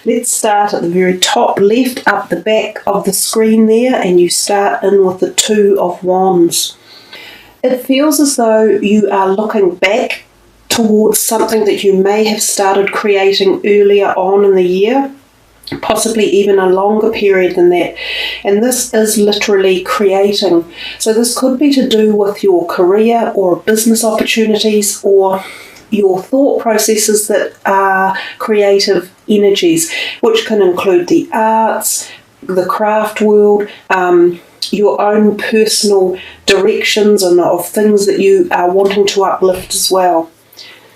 Let's start at the very top left, up the back of the screen there, and you start in with the Two of Wands. It feels as though you are looking back towards something that you may have started creating earlier on in the year, possibly even a longer period than that. And this is literally creating. So this could be to do with your career or business opportunities or your thought processes that are creative energies, which can include the arts, the craft world, your own personal directions and of things that you are wanting to uplift as well.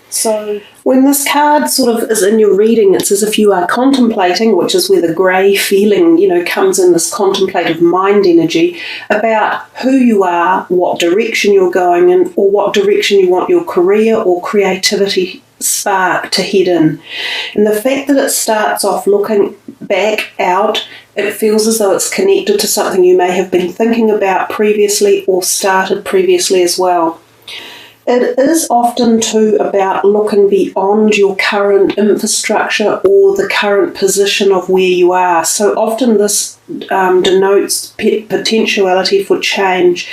So when this card sort of is in your reading, it's as if you are contemplating, which is where the grey feeling, comes in, this contemplative mind energy about who you are, what direction you're going in, or what direction you want your career or creativity spark to head in. And the fact that it starts off looking back out, it feels as though it's connected to something you may have been thinking about previously or started previously as well. It is often too about looking beyond your current infrastructure or the current position of where you are. So often this denotes potentiality for change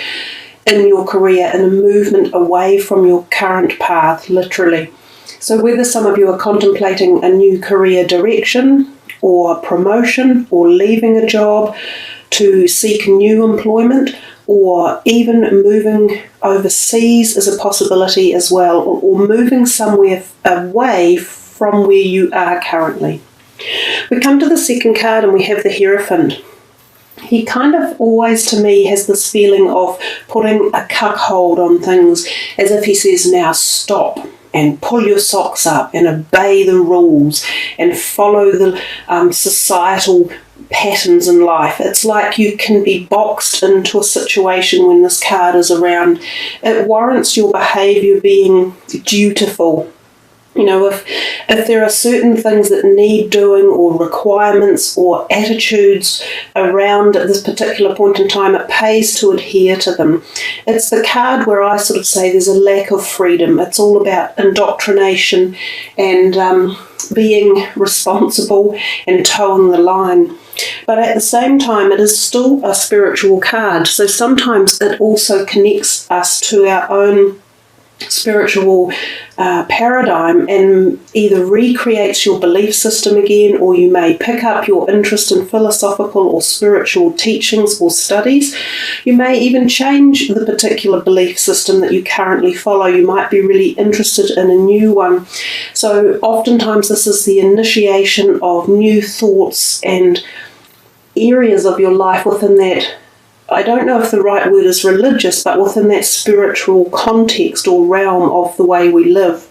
in your career and a movement away from your current path, literally. So whether some of you are contemplating a new career direction or promotion or leaving a job to seek new employment, or even moving overseas is a possibility as well, or moving somewhere away from where you are currently. We come to the second card and we have the Hierophant. He kind of always, to me, has this feeling of putting a cuckold on things, as if he says, now stop and pull your socks up and obey the rules and follow the societal patterns in life. It's like you can be boxed into a situation when this card is around. It warrants your behaviour being dutiful. If there are certain things that need doing or requirements or attitudes around at this particular point in time, it pays to adhere to them. It's the card where I sort of say there's a lack of freedom. It's all about indoctrination and being responsible and towing the line. But at the same time, it is still a spiritual card. So sometimes it also connects us to our own spiritual paradigm and either recreates your belief system again, or you may pick up your interest in philosophical or spiritual teachings or studies. You may even change the particular belief system that you currently follow. You might be really interested in a new one. So oftentimes this is the initiation of new thoughts and areas of your life within that, I don't know if the right word is religious, but within that spiritual context or realm of the way we live.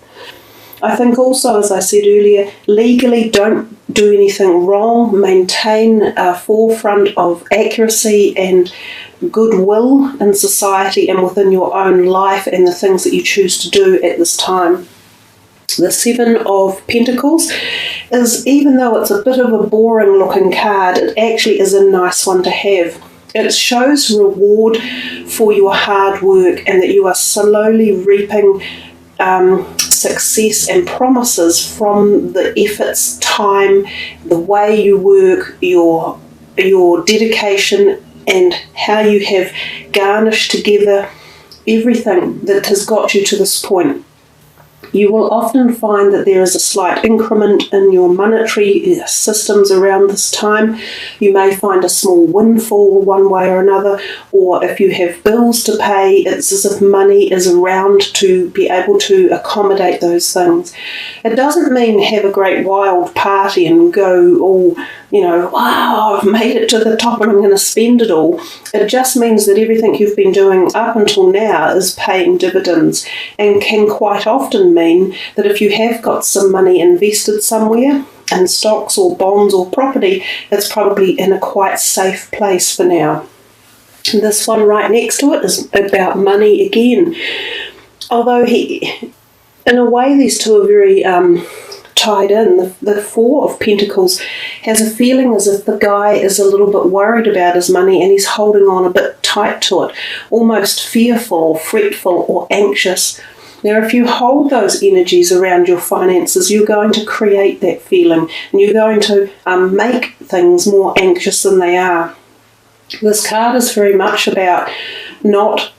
I think also, as I said earlier, legally don't do anything wrong. Maintain a forefront of accuracy and goodwill in society and within your own life and the things that you choose to do at this time. The Seven of Pentacles is, even though it's a bit of a boring looking card, it actually is a nice one to have. It shows reward for your hard work and that you are slowly reaping success and promises from the efforts, time, the way you work, your dedication, and how you have garnished together everything that has got you to this point. You will often find that there is a slight increment in your monetary systems around this time. You may find a small windfall one way or another, or if you have bills to pay, it's as if money is around to be able to accommodate those things. It doesn't mean have a great wild party and go all, wow, I've made it to the top and I'm going to spend it all. It just means that everything you've been doing up until now is paying dividends, and can quite often mean that if you have got some money invested somewhere in stocks or bonds or property, it's probably in a quite safe place for now. This one right next to it is about money again. Although in a way these two are very tied in. The Four of Pentacles has a feeling as if the guy is a little bit worried about his money and he's holding on a bit tight to it, almost fearful or fretful or anxious. Now, if you hold those energies around your finances, you're going to create that feeling, and you're going to make things more anxious than they are. This card is very much about not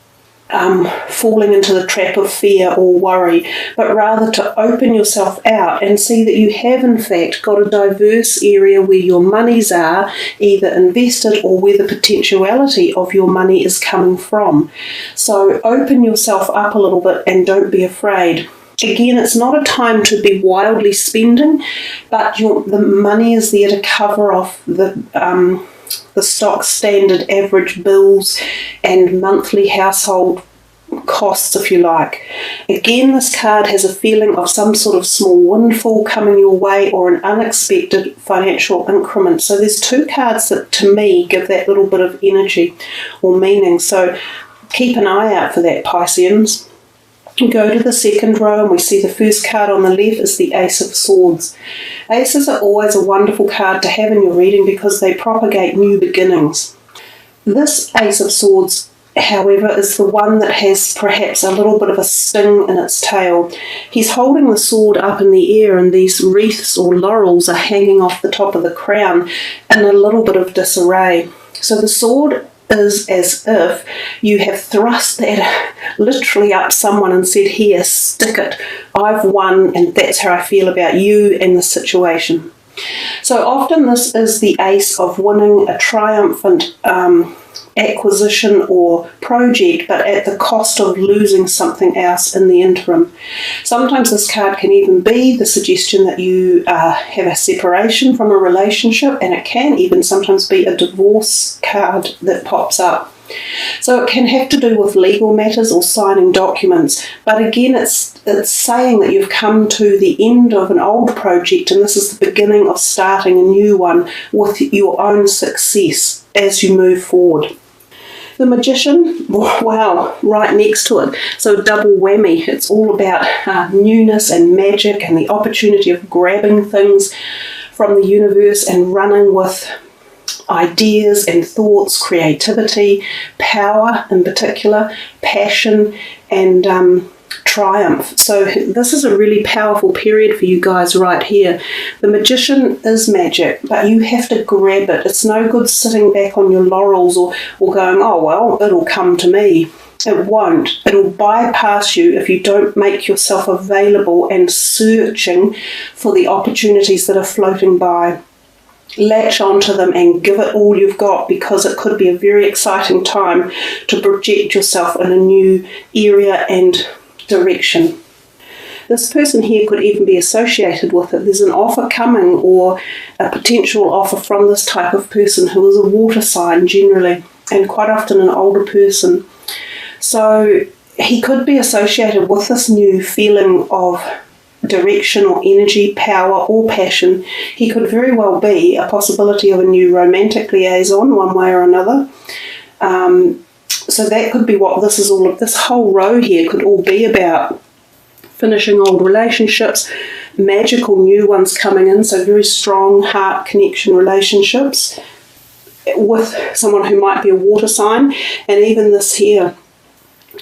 falling into the trap of fear or worry, but rather to open yourself out and see that you have in fact got a diverse area where your monies are either invested or where the potentiality of your money is coming from. So open yourself up a little bit and don't be afraid. Again, it's not a time to be wildly spending, but the money is there to cover off the stock standard average bills and monthly household costs, if you like. Again, this card has a feeling of some sort of small windfall coming your way or an unexpected financial increment. So there's two cards that to me give that little bit of energy or meaning. So keep an eye out for that, Pisceans. Go to the second row and we see the first card on the left is the Ace of Swords. Aces are always a wonderful card to have in your reading because they propagate new beginnings. This Ace of Swords, however, is the one that has perhaps a little bit of a sting in its tail. He's holding the sword up in the air and these wreaths or laurels are hanging off the top of the crown in a little bit of disarray. So the sword is as if you have thrust that literally up someone and said, here, stick it. I've won and that's how I feel about you and the situation. So often this is the ace of winning a triumphant acquisition or project, but at the cost of losing something else in the interim. Sometimes this card can even be the suggestion that you have a separation from a relationship, and it can even sometimes be a divorce card that pops up. So it can have to do with legal matters or signing documents, but again it's saying that you've come to the end of an old project and this is the beginning of starting a new one with your own success as you move forward. The Magician, wow, right next to it. So double whammy. It's all about newness and magic and the opportunity of grabbing things from the universe and running with ideas and thoughts, creativity, power in particular, passion and triumph. So this is a really powerful period for you guys right here. The Magician is magic, but you have to grab it. It's no good sitting back on your laurels or going, oh, well, it'll come to me. It won't. It'll bypass you if you don't make yourself available and searching for the opportunities that are floating by. Latch onto them and give it all you've got, because it could be a very exciting time to project yourself in a new area and direction. This person here could even be associated with it. There's an offer coming or a potential offer from this type of person who is a water sign generally, and quite often an older person. So he could be associated with this new feeling of direction or energy, power or passion. He could very well be a possibility of a new romantic liaison one way or another. So that could be what this is all of. This whole row here could all be about. Finishing old relationships, magical new ones coming in, so very strong heart connection relationships with someone who might be a water sign. And even this here,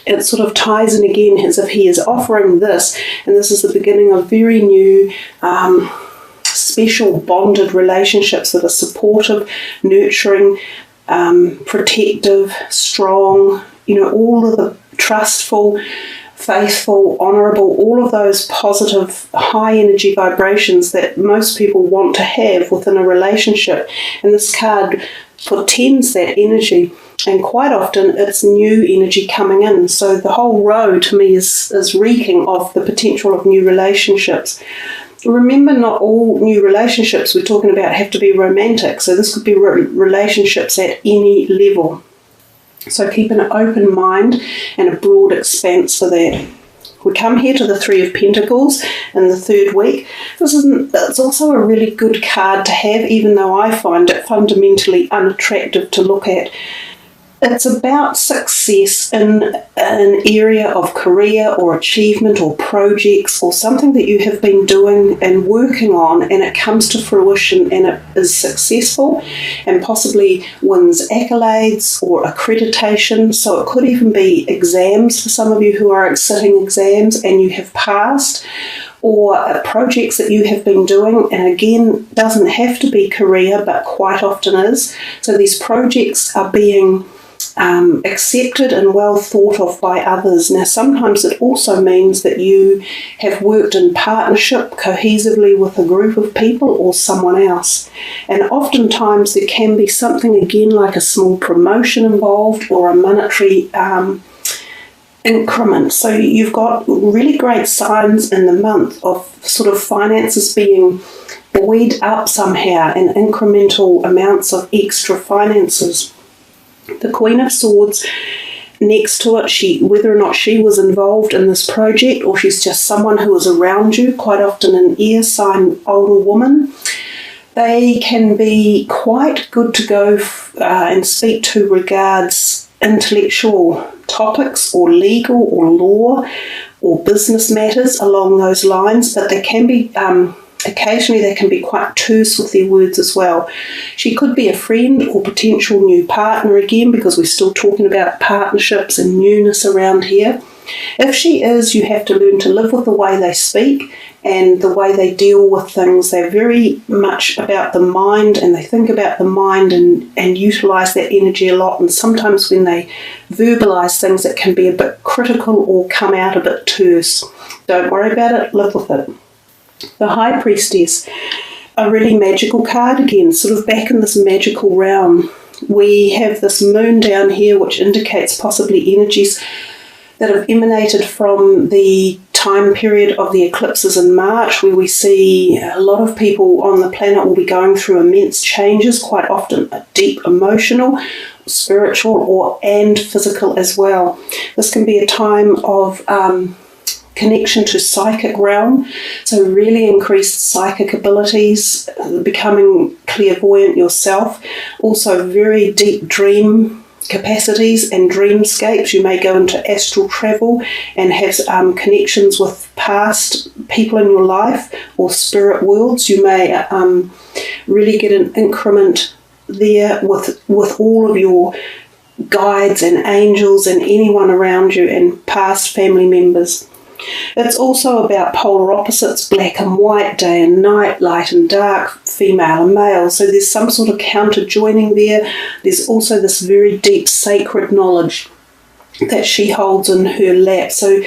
it sort of ties in again as if he is offering this, and this is the beginning of very new special bonded relationships that are supportive, nurturing, protective, strong, all of the trustful, faithful, honourable, all of those positive, high energy vibrations that most people want to have within a relationship. And this card portends that energy, and quite often it's new energy coming in. So the whole row to me is reeking of the potential of new relationships. Remember, not all new relationships we're talking about have to be romantic, so this could be relationships at any level. So keep an open mind and a broad expanse for that. We come here to the Three of Pentacles in the third week. It's also a really good card to have, even though I find it fundamentally unattractive to look at. It's about success in an area of career or achievement or projects or something that you have been doing and working on, and it comes to fruition and it is successful and possibly wins accolades or accreditation. So it could even be exams for some of you who are sitting exams and you have passed, or projects that you have been doing, and again, doesn't have to be career, but quite often is. So these projects are being accepted and well thought of by others. Now, sometimes it also means that you have worked in partnership cohesively with a group of people or someone else. And oftentimes there can be something, again, like a small promotion involved or a monetary increment. So you've got really great signs in the month of sort of finances being buoyed up somehow and incremental amounts of extra finances. The Queen of Swords next to it, whether or not she was involved in this project or she's just someone who is around you, quite often an air sign older woman, they can be quite good to go and speak to regards intellectual topics or legal or law or business matters along those lines, but they can be occasionally they can be quite terse with their words as well. She could be a friend or potential new partner again, because we're still talking about partnerships and newness around here. If she is, you have to learn to live with the way they speak and the way they deal with things. They're very much about the mind, and they think about the mind and utilise that energy a lot. And sometimes when they verbalise things, it can be a bit critical or come out a bit terse. Don't worry about it, live with it. The High Priestess, a really magical card again, sort of back in this magical realm. We have this moon down here, which indicates possibly energies that have emanated from the time period of the eclipses in March, where we see a lot of people on the planet will be going through immense changes, quite often deep emotional, spiritual, and physical as well. This can be a time of connection to psychic realm, so really increased psychic abilities, becoming clairvoyant yourself, also very deep dream capacities and dreamscapes. You may go into astral travel and have connections with past people in your life or spirit worlds. You may really get an increment there with all of your guides and angels and anyone around you and past family members. It's also about polar opposites, black and white, day and night, light and dark, female and male. So there's some sort of counter joining there. There's also this very deep sacred knowledge that she holds in her lap. So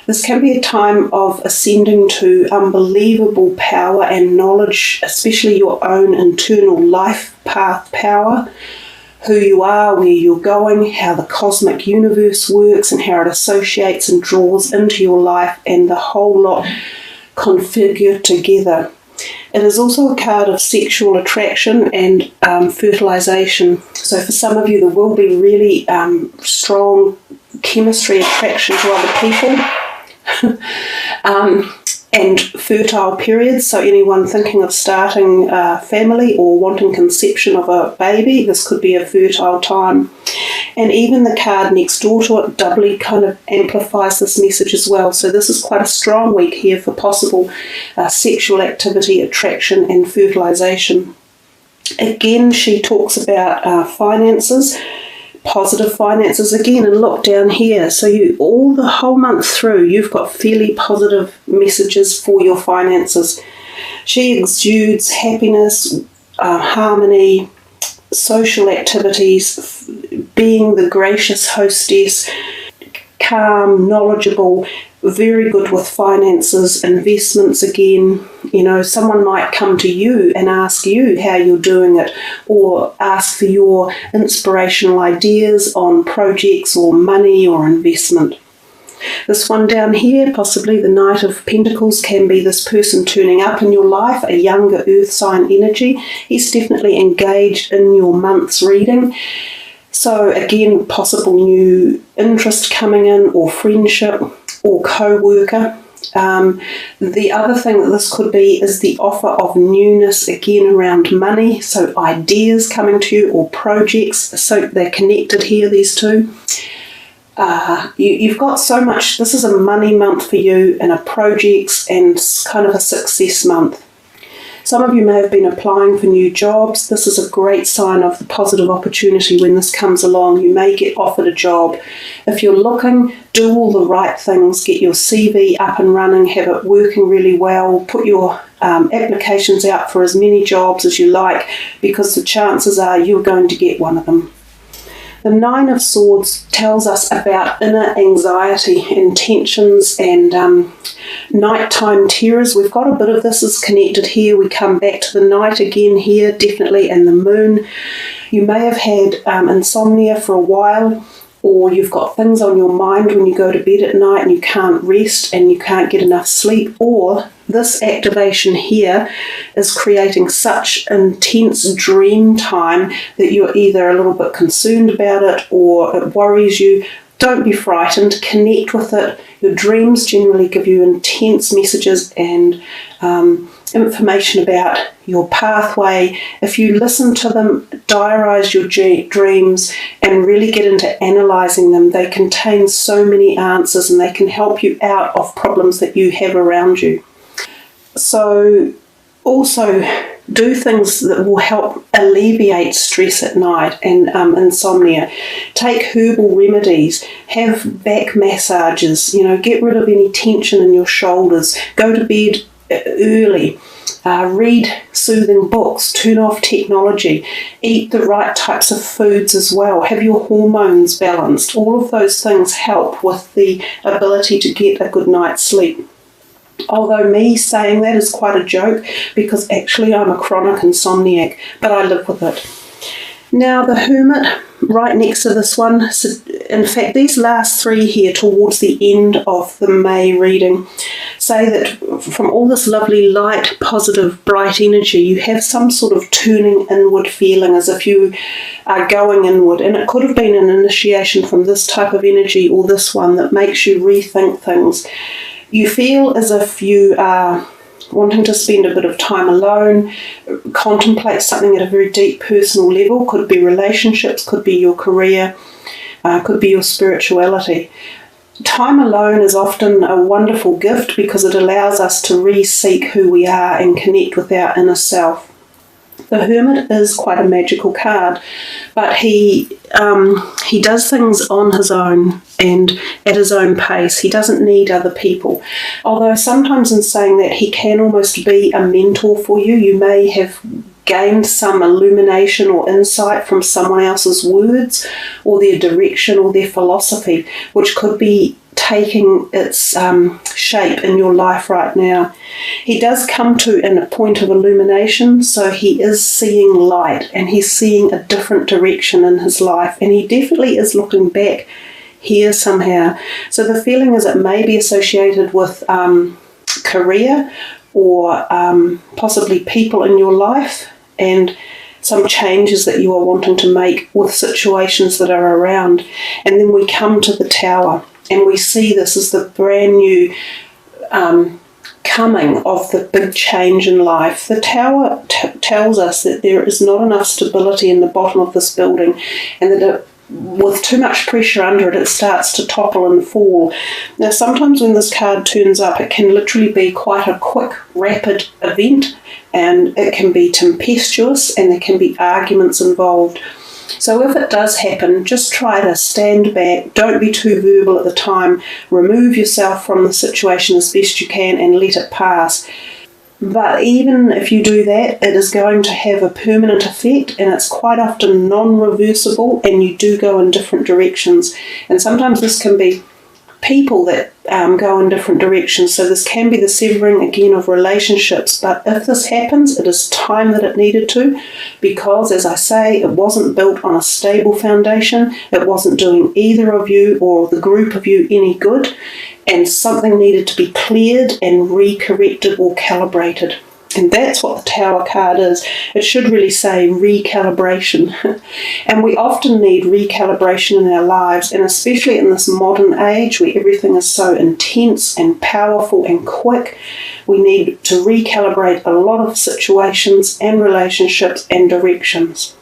this can be a time of ascending to unbelievable power and knowledge, especially your own internal life path power, who you are, where you're going, how the cosmic universe works and how it associates and draws into your life, and the whole lot configured together. It is also a card of sexual attraction and fertilization. So for some of you, there will be really strong chemistry attraction to other people. And fertile periods, so anyone thinking of starting a family or wanting conception of a baby, this could be a fertile time. And even the card next door to it doubly kind of amplifies this message as well. So this is quite a strong week here for possible sexual activity, attraction and fertilization. Again, she talks about finances, positive finances again, and look down here. So all the whole month through, you've got fairly positive messages for your finances. She exudes happiness, harmony, social activities, being the gracious hostess, calm, knowledgeable, very good with finances, investments again. You know, someone might come to you and ask you how you're doing it, or ask for your inspirational ideas on projects or money or investment. This one down here, possibly the Knight of Pentacles, can be this person turning up in your life, a younger earth sign energy. He's definitely engaged in your month's reading. So again, possible new interest coming in, or friendship, or co-worker. The other thing that this could be is the offer of newness, again around money, so ideas coming to you or projects, so they're connected here, these two. You've got so much. This is a money month for you and a projects and kind of a success month. Some of you may have been applying for new jobs. This is a great sign of the positive opportunity when this comes along. You may get offered a job. If you're looking, do all the right things. Get your CV up and running, have it working really well, put your applications out for as many jobs as you like, because the chances are you're going to get one of them. The Nine of Swords tells us about inner anxiety and tensions and nighttime terrors. We've got a bit of this is connected here. We come back to the night again here, definitely, and the moon. You may have had insomnia for a while, or you've got things on your mind when you go to bed at night and you can't rest and you can't get enough sleep, or this activation here is creating such intense dream time that you're either a little bit concerned about it or it worries you. Don't be frightened, connect with it. Your dreams generally give you intense messages and information about your pathway. If you listen to them, diarise your dreams and really get into analysing them, they contain so many answers and they can help you out of problems that you have around you. So also do things that will help alleviate stress at night and insomnia. Take herbal remedies, have back massages, get rid of any tension in your shoulders, go to bed early, read soothing books, turn off technology, eat the right types of foods as well, have your hormones balanced. All of those things help with the ability to get a good night's sleep. Although me saying that is quite a joke, because actually I'm a chronic insomniac, but I live with it. Now the Hermit, right next to this one, in fact these last three here towards the end of the May reading, say that from all this lovely light, positive, bright energy, you have some sort of turning inward feeling as if you are going inward, and it could have been an initiation from this type of energy or this one that makes you rethink things. You feel as if you are wanting to spend a bit of time alone, contemplate something at a very deep personal level. Could be relationships, could be your career, could be your spirituality. Time alone is often a wonderful gift because it allows us to re-seek who we are and connect with our inner self. The Hermit is quite a magical card, but he does things on his own and at his own pace. He doesn't need other people. Although sometimes in saying that, he can almost be a mentor for you. You may have gained some illumination or insight from someone else's words or their direction or their philosophy, which could be taking its shape in your life right now. He does come to a point of illumination, so he is seeing light and he's seeing a different direction in his life, and he definitely is looking back here somehow. So the feeling is it may be associated with career or possibly people in your life and some changes that you are wanting to make with situations that are around. And then we come to the Tower, and we see this as the brand new coming of the big change in life. The Tower tells us that there is not enough stability in the bottom of this building, and that with too much pressure under it, it starts to topple and fall. Now, sometimes when this card turns up, it can literally be quite a quick, rapid event, and it can be tempestuous, and there can be arguments involved. So if it does happen, just try to stand back, don't be too verbal at the time, remove yourself from the situation as best you can and let it pass. But even if you do that, it is going to have a permanent effect, and it's quite often non-reversible, and you do go in different directions. And sometimes this can be people that go in different directions. So this can be the severing again of relationships. But if this happens, it is time that it needed to, because as I say, it wasn't built on a stable foundation. It wasn't doing either of you or the group of you any good, and something needed to be cleared and re-corrected or calibrated. And that's what the Tower card is. It should really say recalibration. And we often need recalibration in our lives, and especially in this modern age where everything is so intense and powerful and quick, we need to recalibrate a lot of situations and relationships and directions.